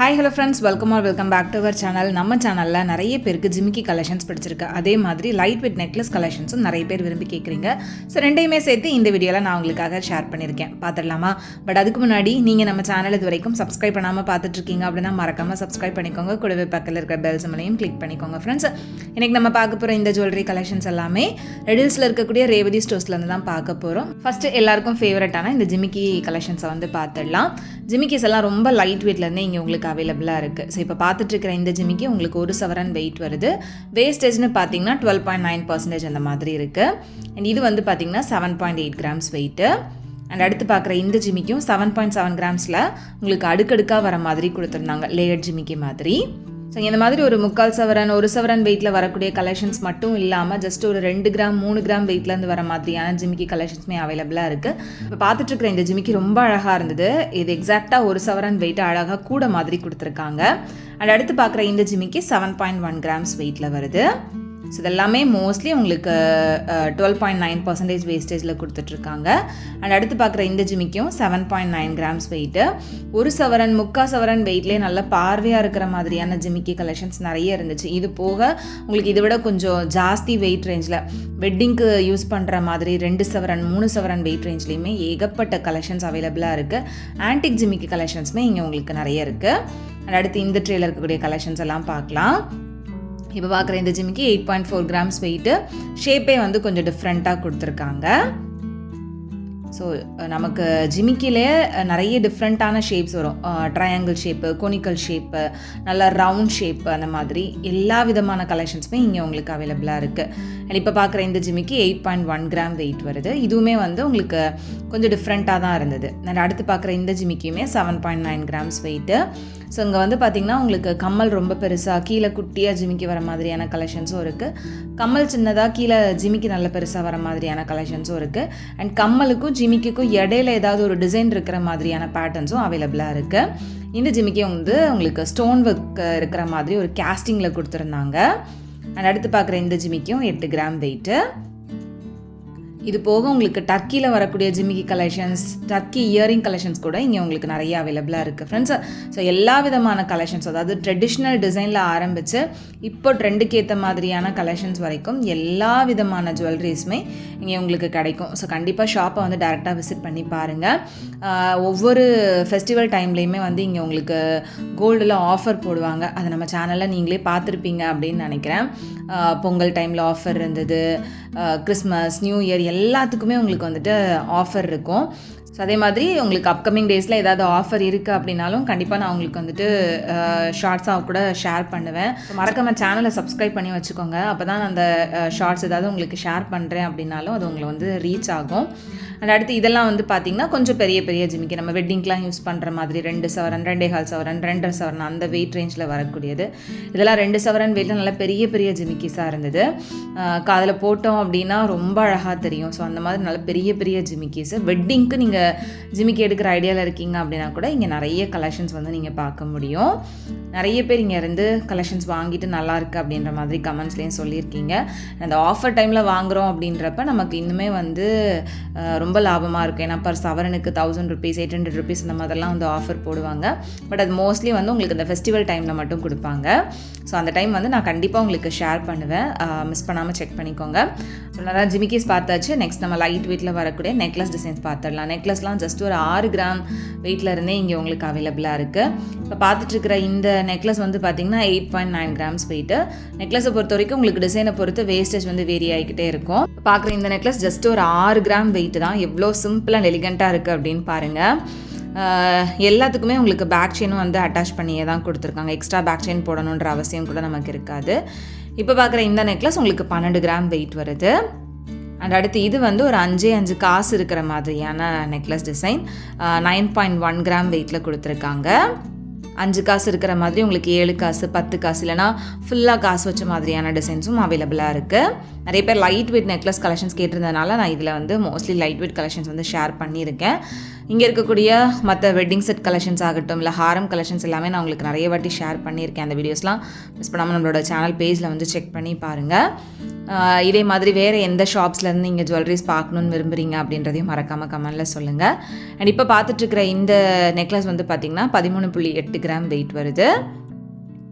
Hi hello friends, welcome back to our channel. நம்ம சேனலில் நிறைய பேருக்கு ஜிமிக்கி கலெக்ஷன்ஸ் பிடிச்சிருக்கு. அதே மாதிரி லைட் வெயிட் நெக்லஸ் கலெக்ஷன்ஸும் நிறைய பேர் விரும்பி கேட்குறீங்க. ஸோ ரெண்டையுமே சேர்த்து இந்த வீடியோவில் நான் உங்களுக்காக ஷேர் பண்ணியிருக்கேன், பார்த்துடலாமா? பட் அதுக்கு முன்னாடி நீங்கள் நம்ம சேனல் இது வரைக்கும் சப்ஸ்கிரைப் பண்ணாமல் பார்த்துட்ருக்கீங்க அப்படின்னா மறக்காமல் சப்ஸ்கிரைப் பண்ணிக்கோங்க. கூடவே பக்கத்தில் இருக்கிற பெல் சிம்பலையும் கிளிக் பண்ணிக்கோங்க. ஃப்ரெண்ட்ஸ், இன்றைக்கி நம்ம பார்க்க போகிற இந்த ஜுவல்லரி கலெக்ஷன்ஸ் எல்லாமே ரெடில்ஸில் இருக்கக்கூடிய ரேவதி ஸ்டோர்ஸ்லேருந்து தான் பார்க்க போகிறோம். ஃபஸ்ட்டு எல்லாருக்கும் ஃபேவரட்டான இந்த ஜிமிக்கி கலெக்ஷன்ஸை வந்து பார்த்துடலாம். ஜிமிக்கிஸ் எல்லாம் ரொம்ப லைட் வெயிட்லேருந்து இங்கே உங்களுக்கு அவைலபிளாக இருக்குது. ஸோ இப்போ பார்த்துட்ருக்கிற இந்த ஜிமிக்கி உங்களுக்கு 1 சவரன் வெயிட் வருது. வேஸ்டேஜ்னு பார்த்தீங்கன்னா 12.9% அந்த மாதிரி இருக்குது. அண்ட் இது வந்து பார்த்தீங்கன்னா 7.8 கிராம்ஸ் வெயிட்டு. அண்ட் அடுத்து பார்க்குற இந்த ஜிமிக்கும் 7.7 கிராம்ஸில் உங்களுக்கு அடுக்கடுக்காக வர மாதிரி கொடுத்துருந்தாங்க, லேயர் ஜிமிக்கி மாதிரி. ஸோ இந்த மாதிரி ஒரு 3/4 சவரன் 1 சவரன் வெயிட்டில் வரக்கூடிய கலெக்ஷன்ஸ் மட்டும் இல்லாமல் ஜஸ்ட் ஒரு 2 கிராம் 3 கிராம் வெயிட்லேருந்து வர மாதிரியான ஜிமிக்கி கலெக்ஷன்ஸுமே அவைலபிளாக இருக்குது. இப்போ பார்த்துட்ருக்கிற இந்த ஜிமிக்கி ரொம்ப அழகாக இருந்தது. இது எக்ஸாக்டாக 1 சவரன் வெயிட் அழகாக கூட மாதிரி கொடுத்துருக்காங்க. அண்ட் அடுத்து பார்க்குற இந்த ஜிமிக்கி 7.1 கிராம்ஸ் வெயிட்டில் வருது. ஸோ இதெல்லாமே மோஸ்ட்லி உங்களுக்கு 12.9% வேஸ்டேஜில் கொடுத்துட்ருக்காங்க. அண்ட் அடுத்து பார்க்குற இந்த ஜிமிக்கும் 7.9 கிராம்ஸ் வெயிட்டு. 1 சவரன் 3/4 சவரன் வெயிட்லேயே நல்ல பார்வையாக இருக்கிற மாதிரியான ஜிமிக்கி கலெக்ஷன்ஸ் நிறைய இருந்துச்சு. இது போக உங்களுக்கு இதை விட கொஞ்சம் ஜாஸ்தி வெயிட் ரேஞ்சில் வெட்டிங்க்கு யூஸ் பண்ணுற மாதிரி 2 சவரன் 3 சவரன் வெயிட் ரேஞ்ச்லேயுமே ஏகப்பட்ட கலெக்ஷன்ஸ் அவைலபிளாக இருக்குது. ஆன்டிக் ஜிமிக்கி கலெக்ஷன்ஸுமே இங்கே உங்களுக்கு நிறைய இருக்குது. அண்ட் அடுத்து இந்த ட்ரேயில் இருக்கக்கூடிய கலெக்ஷன்ஸ் எல்லாம் பார்க்கலாம். இப்போ பார்க்குற இந்த ஜிமிக்கு 8.4 கிராம்ஸ் வெயிட்டு. ஷேப்பே வந்து கொஞ்சம் டிஃப்ரெண்ட்டாக கொடுத்துருக்காங்க. ஸோ நமக்கு ஜிமிக்கிலே நிறைய டிஃப்ரெண்ட்டான ஷேப்ஸ் வரும். ட்ரையாங்கிள் ஷேப்பு, கோனிக்கல் ஷேப்பு, நல்லா ரவுண்ட் ஷேப்பு, அந்த மாதிரி எல்லா விதமான கலெக்ஷன்ஸுமே இங்கே உங்களுக்கு அவைலபிளாக இருக்குது. அண்ட் இப்போ பார்க்குற இந்த ஜிமிக்கு 8.1 கிராம் வெயிட் வருது. இதுவுமே வந்து உங்களுக்கு கொஞ்சம் டிஃப்ரெண்ட்டாக தான் இருந்தது. அண்ட் அடுத்து பார்க்குற இந்த ஜிமிக்கியுமே 7.9 கிராம்ஸ் வெயிட்டு. ஸோ இங்கே வந்து பார்த்திங்கன்னா உங்களுக்கு கம்மல் ரொம்ப பெருசாக கீழே குட்டியாக ஜிமிக்கி வர மாதிரியான கலெக்ஷன்ஸும் இருக்குது. கம்மல் சின்னதாக கீழே ஜிமிக்கி நல்ல பெருசாக வர மாதிரியான கலெக்ஷன்ஸும் இருக்குது. அண்ட் கம்மலுக்கும் ஜிமிக்கிக்கும் இடையில ஏதாவது ஒரு டிசைன் இருக்கிற மாதிரியான பேட்டர்ன்ஸும் அவைலபிளாக இருக்குது. இந்த ஜிமிக்கி வந்து உங்களுக்கு ஸ்டோன் ஒர்க் இருக்கிற மாதிரி ஒரு கேஸ்டிங்கில் கொடுத்துருந்தாங்க. அண்ட் அடுத்து பார்க்குற இந்த ஜிமிக்கும் 8 கிராம் வெயிட்டு. இது போக உங்களுக்கு டர்க்கியில் வரக்கூடிய ஜிமிக்கி கலெக்ஷன்ஸ், டர்க்கி இயரிங் கலெக்ஷன்ஸ் கூட இங்கே உங்களுக்கு நிறைய அவைலபிளாக இருக்குது ஃப்ரெண்ட்ஸ். ஸோ எல்லா விதமான கலெக்ஷன்ஸ், அதாவது ட்ரெடிஷ்னல் டிசைனில் ஆரம்பித்து இப்போ ட்ரெண்டுக்கு ஏற்ற மாதிரியான கலெக்ஷன்ஸ் வரைக்கும் எல்லா விதமான ஜுவல்லரிஸுமே இங்கே உங்களுக்கு கிடைக்கும். ஸோ கண்டிப்பாக ஷாப்பை வந்து டேரெக்டாக விசிட் பண்ணி பாருங்கள். ஒவ்வொரு ஃபெஸ்டிவல் டைம்லேயுமே வந்து இங்கே உங்களுக்கு கோல்டில் ஆஃபர் போடுவாங்க. அதை நம்ம சேனலில் நீங்களே பார்த்துருப்பீங்க அப்படின்னு நினைக்கிறேன். பொங்கல் டைமில் ஆஃபர் இருந்தது, கிறிஸ்மஸ், நியூ இயர் எல்லாத்துக்குமே உங்களுக்கு வந்துட்டு ஆஃபர் இருக்கும். ஸோ அதே மாதிரி உங்களுக்கு அப்கமிங் டேஸில் ஏதாவது ஆஃபர் இருக்குது அப்படின்னாலும் கண்டிப்பாக நான் உங்களுக்கு வந்துட்டு ஷார்ட்ஸாக கூட ஷேர் பண்ணுவேன். ஸோ மறக்காம சேனலை சப்ஸ்கிரைப் பண்ணி வச்சுக்கோங்க. அப்போ தான் அந்த ஷார்ட்ஸ் ஏதாவது உங்களுக்கு ஷேர் பண்ணுறேன் அப்படின்னாலும் அது உங்களை வந்து ரீச் ஆகும். அண்ட் அடுத்து இதெல்லாம் வந்து பார்த்திங்கன்னா கொஞ்சம் பெரிய பெரிய ஜிமிக்கி, நம்ம வெட்டிங்க்கெலாம் யூஸ் பண்ணுற மாதிரி 2 சவரன் 2.25 சவரன் 2.5 சவரன் அந்த வெயிட் ரேஞ்சில் வரக்கூடியது. இதெல்லாம் 2 சவரன் வெயிட்டில் நல்லா பெரிய பெரிய ஜிமிக்கிஸாக இருந்தது. காதில் போட்டோம் அப்படின்னா ரொம்ப அழகாக தெரியும். ஸோ அந்த மாதிரி நல்ல பெரிய பெரிய ஜிமிக்கிஸ். வெட்டிங்க்கு நீங்கள் ஜிமிக்கி எடுக்கிற ஐடியாவில் இருக்கீங்க அப்படின்னா கூட இங்கே நிறைய கலெக்ஷன்ஸ் வந்து நீங்கள் பார்க்க முடியும். நிறைய பேர் இங்கே இருந்து கலெக்ஷன்ஸ் வாங்கிட்டு நல்லா இருக்குது அப்படின்ற மாதிரி கமெண்ட்ஸ்லேயும் சொல்லியிருக்கீங்க. அந்த ஆஃபர் டைமில் வாங்குகிறோம் அப்படின்றப்ப நமக்கு இன்னுமே வந்து ரொம்ப லாபமாக இருக்கும். ஏன்னா பர் சவரனுக்கு 1000 rupees 800 rupees இந்த மாதிரிலாம் வந்து ஆஃபர் போடுவாங்க. பட் அது மோஸ்ட்லி வந்து உங்களுக்கு இந்த ஃபெஸ்டிவல் டைமில் மட்டும் கொடுப்பாங்க. ஸோ அந்த டைம் வந்து நான் கண்டிப்பாக உங்களுக்கு ஷேர் பண்ணுவேன், மிஸ் பண்ணாமல் செக் பண்ணிக்கோங்க. ஸோ நல்லா ஜிமிக்கிஸ் பார்த்தாச்சு. நெக்ஸ்ட் நம்ம லைட் வெயிட்டில் வரக்கூடிய நெக்லஸ் டிசைன்ஸ் பார்த்துடலாம். நெக்லஸ்லாம் ஜஸ்ட் ஒரு 6 கிராம் வெயிட்டில் இருந்தே இங்கே உங்களுக்கு அவைலபிளாக இருக்குது. இப்போ பார்த்துட்ருக்கிற இந்த நெக்லஸ் வந்து பார்த்திங்கன்னா 8.9 கிராம்ஸ் வெயிட்டு. நெக்லஸை பொறுத்த வரைக்கும் உங்களுக்கு டிசைனை பொறுத்து வேஸ்டேஜ் வந்து வேரி ஆகிக்கிட்டே இருக்கும். பார்க்குற இந்த நெக்லஸ் ஜஸ்ட் ஒரு 6 கிராம் வெயிட்டு தான். எவ்வளோ சிம்பிள் அண்ட் எலிகண்ட்டாக இருக்குது அப்படின்னு பாருங்கள். எல்லாத்துக்குமே உங்களுக்கு பேக் செயினும் வந்து அட்டாச் பண்ணியே தான் கொடுத்துருக்காங்க. எக்ஸ்ட்ரா பேக் செயின் போடணுன்ற அவசியம் கூட நமக்கு இருக்காது. இப்போ பார்க்குற இந்த நெக்லஸ் உங்களுக்கு 12 கிராம் வெயிட் வருது. அண்ட் அடுத்து இது வந்து ஒரு 5 காசு இருக்கிற மாதிரியான நெக்லஸ் டிசைன். 9.1 கிராம் வெயிட்டில் கொடுத்துருக்காங்க. 5 காசு இருக்கிற மாதிரி உங்களுக்கு 7 காசு 10 காசு இல்லைனா ஃபுல்லாக காசு வச்ச மாதிரியான டிசைன்ஸும் அவைலபிளாக இருக்குது. நிறைய பேர் லைட் வெயிட் நெக்லஸ் கலெக்ஷன்ஸ் கேட்டிருந்ததுனால நான் இதில் வந்து மோஸ்ட்லி லைட் வெயிட் கலெக்ஷன்ஸ் வந்து ஷேர் பண்ணியிருக்கேன். இங்கே இருக்கக்கூடிய மற்ற வெட்டிங் செட் கலெக்ஷன்ஸ் ஆகட்டும் இல்லை ஹாரம் கலெக்ஷன்ஸ் எல்லாமே நான் உங்களுக்கு நிறைய வாட்டி ஷேர் பண்ணியிருக்கேன். அந்த வீடியோஸ்லாம் மிஸ் பண்ணாமல் நம்மளோட சேனல் பேஜில் வந்து செக் பண்ணி பாருங்கள். இதே மாதிரி வேறு எந்த ஷாப்ஸ்லேருந்து நீங்கள் ஜுவல்லரிஸ் பார்க்கணுன்னு விரும்புகிறீங்க அப்படின்றதையும் மறக்காமல் கமெண்டில் சொல்லுங்கள். அண்ட் இப்போ பார்த்துட்ருக்கிற இந்த நெக்லஸ் வந்து பார்த்திங்கன்னா 13.8 கிராம் வெயிட் வருது.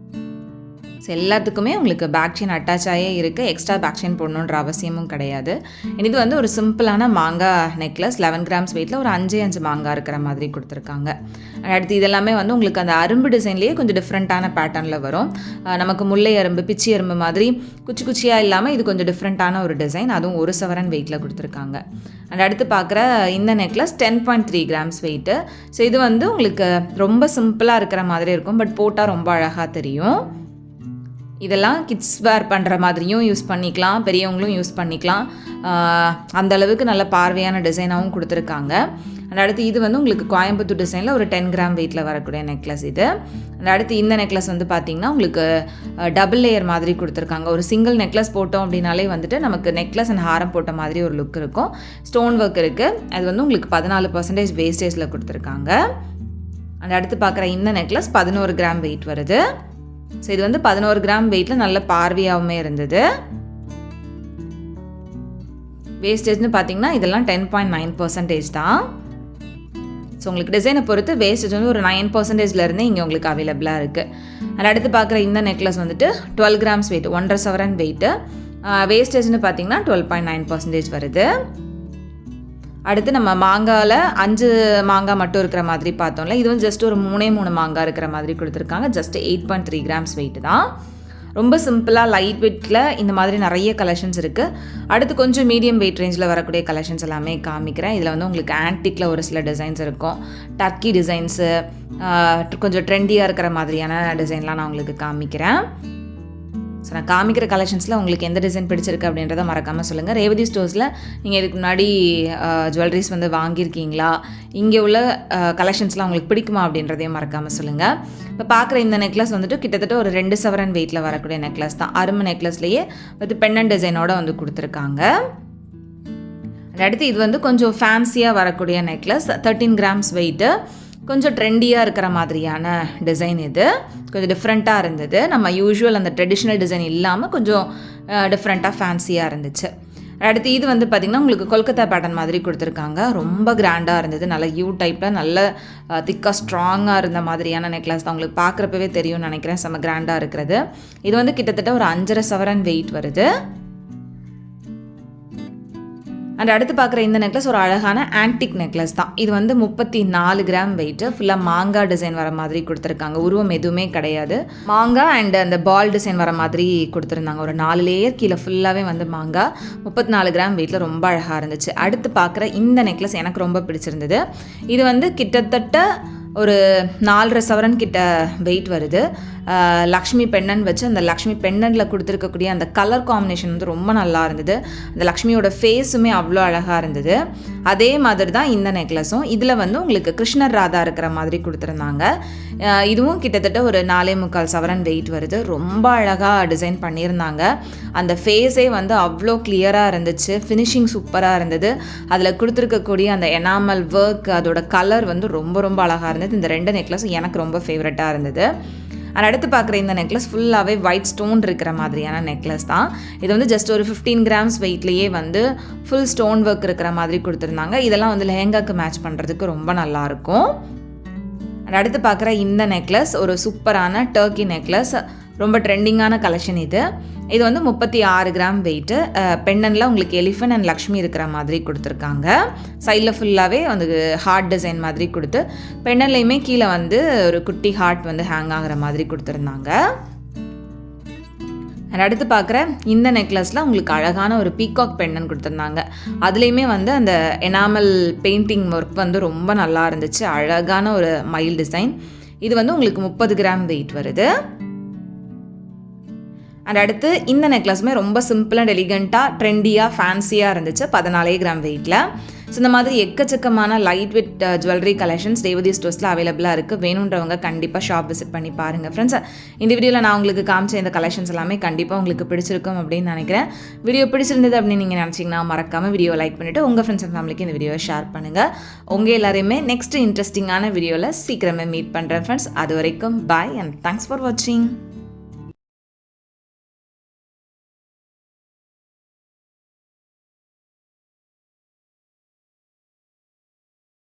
ஸோ எல்லாத்துக்குமே உங்களுக்கு பேக் செயின் அட்டாச் ஆகி இருக்குது. எக்ஸ்ட்ரா பேக் செயின் போடணுன்ற அவசியமும் கிடையாது. இது வந்து ஒரு சிம்பிளான மாங்காய் நெக்லஸ் 11 கிராம்ஸ் வெயிட்டில் ஒரு 5 மாங்காய் இருக்கிற மாதிரி கொடுத்துருக்காங்க. அடுத்து இதெல்லாமே வந்து உங்களுக்கு அந்த அரும்பு டிசைன்லேயே கொஞ்சம் டிஃப்ரெண்ட்டான பேட்டர்னில் வரும். நமக்கு முல்லை அரும்பு பிச்சி அரும்பு மாதிரி குச்சி குச்சியாக இல்லாமல் இது கொஞ்சம் டிஃப்ரெண்ட்டான ஒரு டிசைன், அதுவும் 1 சவரன் வெயிட்டில் கொடுத்துருக்காங்க. அண்ட் அடுத்து பார்க்குற இந்த நெக்லஸ் 10.3 கிராம்ஸ் வெயிட்டு. ஸோ இது வந்து உங்களுக்கு ரொம்ப சிம்பிளாக இருக்கிற மாதிரி இருக்கும், பட் போட்டால் ரொம்ப அழகாக தெரியும். இதெல்லாம் கிட்ஸ் வேர் பண்ணுற மாதிரியும் யூஸ் பண்ணிக்கலாம், பெரியவங்களும் யூஸ் பண்ணிக்கலாம். அந்த அளவுக்கு நல்ல பார்வையான டிசைனாகவும் கொடுத்துருக்காங்க. அண்ட் அடுத்து இது வந்து உங்களுக்கு கோயம்புத்தூர் டிசைனில் ஒரு 10 கிராம் வெயிட்டில் வரக்கூடிய நெக்லஸ் இது. அண்ட் அடுத்து இந்த நெக்லஸ் வந்து பார்த்திங்கன்னா உங்களுக்கு டபுள் லேயர் மாதிரி கொடுத்துருக்காங்க. ஒரு சிங்கிள் நெக்லஸ் போட்டோம் அப்படின்னாலே வந்துட்டு நமக்கு நெக்லஸ் அண்ட் ஹாரம் போட்ட மாதிரி ஒரு லுக் இருக்கும். ஸ்டோன் ஒர்க் இருக்குது. அது வந்து உங்களுக்கு 14% வேஸ்டேஜில் கொடுத்துருக்காங்க. அண்ட் அடுத்து பார்க்குற இந்த நெக்லஸ் 11 கிராம் வெயிட் வருது. ஸோ இது வந்து 11 கிராம் வெயிட்டில் நல்ல பார்வையாகவுமே இருந்தது. வேஸ்டேஜ்னு பார்த்தீங்கன்னா இதெல்லாம் 10.9% தான். ஸோ உங்களுக்கு டிசைனை பொறுத்து வேஸ்டேஜ் வந்து ஒரு 9%லேருந்து இங்கே உங்களுக்கு அவைலபிளாக இருக்குது. அதில் அடுத்து பார்க்குற இந்த நெக்லஸ் வந்துட்டு 12 கிராம்ஸ் வெயிட், 1.5 சவரன் வெயிட்டு. வேஸ்டேஜ்னு பார்த்தீங்கன்னா 12.9% வருது. அடுத்து நம்ம மாங்காயில் 5 மாங்காய் மட்டும் இருக்கிற மாதிரி பார்த்தோம்ல, இது வந்து ஜஸ்ட் ஒரு 3 மாங்காய் இருக்கிற மாதிரி கொடுத்துருக்காங்க. ஜஸ்ட் 8.3 கிராம்ஸ் வெயிட் தான். ரொம்ப சிம்பிளாக லைட் வெயிட்டில் இந்த மாதிரி நிறைய கலெக்ஷன்ஸ் இருக்குது. அடுத்து கொஞ்சம் மீடியம் வெயிட் ரேஞ்சில் வரக்கூடிய கலெக்ஷன்ஸ் எல்லாமே காமிக்கிறேன். இதில் வந்து உங்களுக்கு ஆன்டிக்கில் ஒரு சில டிசைன்ஸ் இருக்கும், டர்க்கி டிசைன்ஸு, கொஞ்சம் ட்ரெண்டியாக இருக்கிற மாதிரியான டிசைன்லாம் நான் உங்களுக்கு காமிக்கிறேன். ஸோ நான் காமிக்கிற கலெக்ஷன்ஸில் உங்களுக்கு எந்த டிசைன் பிடிச்சிருக்கு அப்படின்றத மறக்காமல் சொல்லுங்கள். ரேவதி ஸ்டோர்ஸில் நீங்கள் இதுக்கு முன்னாடி ஜுவல்லரிஸ் வந்து வாங்கியிருக்கீங்களா, இங்கே உள்ள கலெக்ஷன்ஸ்லாம் உங்களுக்கு பிடிக்குமா அப்படின்றதையும் மறக்காமல் சொல்லுங்கள். இப்போ பார்க்குற இந்த நெக்லஸ் வந்துட்டு கிட்டத்தட்ட ஒரு 2 சவரன் வெயிட்டில் வரக்கூடிய நெக்லஸ் தான். அரும்பு நெக்லஸ்லேயே வித் பெண்ணன் டிசைனோட வந்து கொடுத்துருக்காங்க. அடுத்து இது வந்து கொஞ்சம் ஃபேன்சியாக வரக்கூடிய நெக்லஸ் 13 கிராம்ஸ் வெயிட்டு. கொஞ்சம் ட்ரெண்டியாக இருக்கிற மாதிரியான டிசைன் இது. கொஞ்சம் டிஃப்ரெண்ட்டாக இருந்தது. நம்ம யூஸ்வல் அந்த ட்ரெடிஷ்னல் டிசைன் இல்லாமல் கொஞ்சம் டிஃப்ரெண்ட்டாக ஃபேன்சியாக இருந்துச்சு. அடுத்து இது வந்து பார்த்திங்கன்னா உங்களுக்கு கொல்கத்தா பேட்டர்ன் மாதிரி கொடுத்துருக்காங்க. ரொம்ப கிராண்டாக இருந்தது. நல்ல யூ டைப்பில் நல்ல திக்காக ஸ்ட்ராங்காக இருந்த மாதிரியான நெக்லஸ் தான். உங்களுக்கு பார்க்குறப்பவே தெரியும்னு நினைக்கிறேன், செம்ம கிராண்டாக இருக்கிறது. இது வந்து கிட்டத்தட்ட ஒரு 5.5 சவரன் வெயிட் வருது. அண்ட் அடுத்து பார்க்குற இந்த நெக்லஸ் ஒரு அழகான ஆன்டிக் நெக்லஸ் தான். இது வந்து 34 கிராம் வெயிட்டு. ஃபுல்லாக மாங்காய் டிசைன் வர மாதிரி கொடுத்துருக்காங்க. உருவம் எதுவுமே கிடையாது. மாங்காய் அண்ட் அந்த பால் டிசைன் வர மாதிரி கொடுத்துருந்தாங்க. ஒரு 4 லேயர் கீழே ஃபுல்லாகவே வந்து மாங்காய். 34 கிராம் வெயிட்டில் ரொம்ப அழகாக இருந்துச்சு. அடுத்து பார்க்குற இந்த நெக்லஸ் எனக்கு ரொம்ப பிடிச்சிருந்தது. இது வந்து கிட்டத்தட்ட ஒரு 4.5 சவரன் கிட்ட வெயிட் வருது. லக்ஷ்மி பெண்ணன் வச்சு அந்த லக்ஷ்மி பெண்ணனில் கொடுத்துருக்கக்கூடிய அந்த கலர் காம்பினேஷன் வந்து ரொம்ப நல்லா இருந்தது. அந்த லக்ஷ்மியோட ஃபேஸுமே அவ்வளோ அழகாக இருந்தது. அதே மாதிரி தான் இந்த நெக்லஸும். இதில் வந்து உங்களுக்கு கிருஷ்ணர் ராதா இருக்கிற மாதிரி கொடுத்துருந்தாங்க. இதுவும் கிட்டத்தட்ட ஒரு 4.25 சவரன் வெயிட் வருது. ரொம்ப அழகாக டிசைன் பண்ணியிருந்தாங்க. அந்த ஃபேஸே வந்து அவ்வளோ கிளியராக இருந்துச்சு. ஃபினிஷிங் சூப்பராக இருந்தது. அதில் கொடுத்துருக்கக்கூடிய அந்த எனாமல் ஒர்க், அதோட கலர் வந்து ரொம்ப ரொம்ப அழகாக இருந்தது. இந்த 2 நெக்லஸும் எனக்கு ரொம்ப ஃபேவரட்டாக இருந்தது. அண்ட் அடுத்து பார்க்குற இந்த நெக்லஸ் ஃபுல்லாகவே ஒயிட் ஸ்டோன் இருக்கிற மாதிரியான நெக்லஸ் தான். இது வந்து ஜஸ்ட் ஒரு 15 கிராம்ஸ் வெயிட்லேயே வந்து ஃபுல் ஸ்டோன் ஒர்க் இருக்கிற மாதிரி கொடுத்துருந்தாங்க. இதெல்லாம் வந்து லெஹங்காக்கு மேட்ச் பண்ணுறதுக்கு ரொம்ப நல்லாயிருக்கும். அண்ட் அடுத்து பார்க்குற இந்த நெக்லஸ் ஒரு சூப்பரான டர்க்கி நெக்லஸ். ரொம்ப ட்ரெண்டிங்கான கலெக்ஷன் இது. இது வந்து 36 கிராம் வெயிட்டு. பெண்ணனில் உங்களுக்கு எலிஃபண்ட் அண்ட் லக்ஷ்மி இருக்கிற மாதிரி கொடுத்துருக்காங்க. சைடில் ஃபுல்லாகவே வந்து ஹார்ட் டிசைன் மாதிரி கொடுத்து பெண்ணன்லையுமே கீழே வந்து ஒரு குட்டி ஹார்ட் வந்து ஹேங் ஆகிற மாதிரி கொடுத்துருந்தாங்க. அண்ட் அடுத்து பார்க்குற இந்த நெக்லஸில் உங்களுக்கு அழகான ஒரு பீகாக் பெண்ணன் கொடுத்துருந்தாங்க. அதுலேயுமே வந்து அந்த எனாமல் பெயிண்டிங் ஒர்க் வந்து ரொம்ப நல்லா இருந்துச்சு. அழகான ஒரு மயில் டிசைன். இது வந்து உங்களுக்கு 30 கிராம் வெயிட் வருது. அண்ட் அடுத்து இந்த நெக்லஸுமே ரொம்ப சிம்பிள் அண்ட் எலிகண்ட்டாக ட்ரெண்டியாக ஃபேன்சியாக இருந்துச்சு. 14 கிராம் வெயிட்டில். ஸோ இந்த மாதிரி எக்கச்சக்கமான light weight jewellery collections Revathi ஸ்டோர்ஸில் அவைலபிளாக இருக்குது. வேணுன்றவங்க கண்டிப்பாக ஷாப் விசிட் பண்ணி பாருங்கள் ஃப்ரெண்ட்ஸ். இந்த வீடியோவில் நான் உங்களுக்கு காமிச்ச இந்த கலெக்ஷன்ஸ் எல்லாமே கண்டிப்பாக உங்களுக்கு பிடிச்சிருக்கும் அப்படின்னு நினைக்கிறேன். வீடியோ பிடிச்சிருந்தது அப்படின்னு நீங்கள் நினச்சிங்கன்னா மறக்காமல் வீடியோ லைக் பண்ணிவிட்டு உங்கள் ஃப்ரெண்ட்ஸ் அண்ட் ஃபேமிலிக்கு இந்த வீடியோவை ஷேர் பண்ணுங்கள். உங்கள் எல்லாரையுமே நெக்ஸ்ட் இன்ட்ரெஸ்டிங்கான வீடியோவில் சீக்கிரமே மீட் பண்ணுறேன் ஃப்ரெண்ட்ஸ். அது வரைக்கும் பாய் அண்ட் தேங்க்ஸ் ஃபார் வாட்சிங்.